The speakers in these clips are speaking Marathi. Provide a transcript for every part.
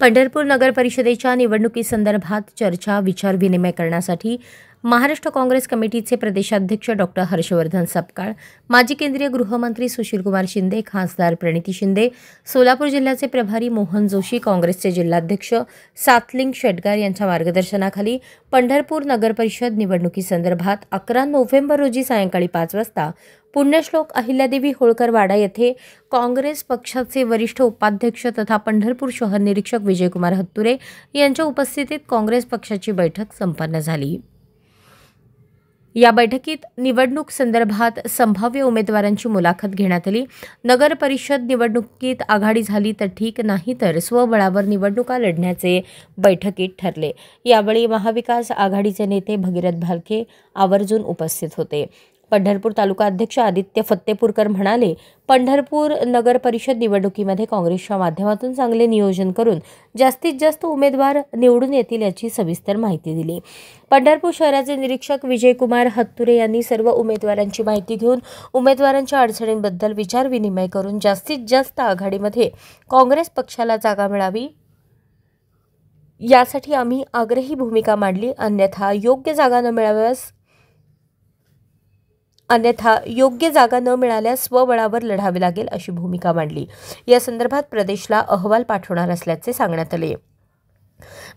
पंढरपूर नगर परिषदेच्या निवडणुकीसंदर्भात चर्चा विचारविनिमय करण्यासाठी महाराष्ट्र काँग्रेस कमिटीचे प्रदेशाध्यक्ष डॉक्टर हर्षवर्धन सपकाळ, माजी केंद्रीय गृहमंत्री सुशीलकुमार शिंदे, खासदार प्रणिती शिंदे, सोलापूर जिल्ह्याचे प्रभारी मोहन जोशी, काँग्रेसचे जिल्हाध्यक्ष सातलिंग शेटगार यांच्या मार्गदर्शनाखाली पंढरपूर नगर परिषद निवडणुकीसंदर्भात 11 नोव्हेंबर रोजी सायंकाळी 5 वाजता पुण्यश्लोक अहिल्यादेवी होळकर वाडा येथे काँग्रेस पक्षाचे वरिष्ठ उपाध्यक्ष तथा पंढरपूर शहर निरीक्षक विजयकुमार हत्तुरे यांच्या उपस्थितीत काँग्रेस पक्षाची बैठक संपन्न झाली। या बैठकीत निवडणूक संदर्भात संभाव्य उमेदवारांची मुलाखत घेण्यात आली। नगर परिषद निवडणुकीत आघाडी झाली तर ठीक, नाही तर स्वबळावर निवडणुका लढण्याचे बैठकीत ठरले। यावेळी महाविकास आघाडीचे नेते भगीरथ भालके आवर्जून उपस्थित होते। पंढरपूर तालुका अध्यक्ष आदित्य फत्तेपूरकर म्हणाले, पंढरपूर नगर परिषद निवडणुकीमध्ये काँग्रेसच्या माध्यमातून चांगले नियोजन करून जास्तीत जास्त उमेदवार निवडून येतील याची सविस्तर माहिती दिली। पंढरपूर शहराचे निरीक्षक विजयकुमार हत्तुरे यांनी सर्व उमेदवारांची माहिती घेऊन उमेदवारांच्या अडचणींबद्दल विचारविनिमय करून जास्तीत जास्त आघाडीमध्ये काँग्रेस पक्षाला जागा मिळावी यासाठी आम्ही आग्रही भूमिका मांडली, अन्यथा योग्य जागा न मिळाल्यास स्वबळावर लढावे लागेल अशी भूमिका मांडली। या संदर्भात प्रदेशला अहवाल पाठवणार असल्याचे सांगण्यात आले।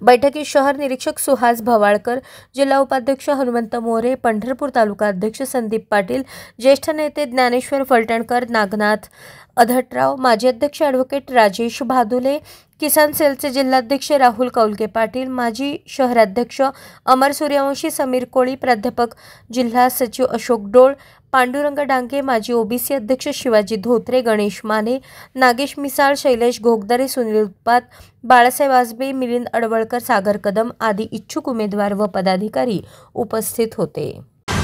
बैठकीत शहर निरीक्षक सुहास भवाळकर, जिल्हा उपाध्यक्ष हनुमंत मोरे, पंढरपूर तालुका अध्यक्ष संदीप पाटील, ज्येष्ठ नेते ज्ञानेश्वर फलटणकर, नागनाथ अधटराव, माजी अध्यक्ष ॲडव्होकेट राजेश भादुले, किसान सेलचे जिल्हाध्यक्ष राहुल कौलके पाटील, माजी शहराध्यक्ष अमर सूर्यवंशी, समीर कोळी, प्राध्यापक जिल्हा सचिव अशोक डोळ, पांडुरंग डांगे, माजी ओबीसी अध्यक्ष शिवाजी धोत्रे, गणेश माने, नागेश मिसाळ, शैलेश घोगदरे, सुनील उत्पात, बाळासाहेब आजबे, मिलिंद अडवळकर, सागर कदम आदी इच्छुक उमेदवार व पदाधिकारी उपस्थित होते।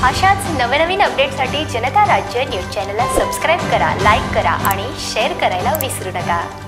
अशाच नवनवीन अपडेटसाठी जनता राज्य न्यूज चॅनलला सबस्क्राईब करा, लाईक करा आणि शेअर करायला विसरू नका।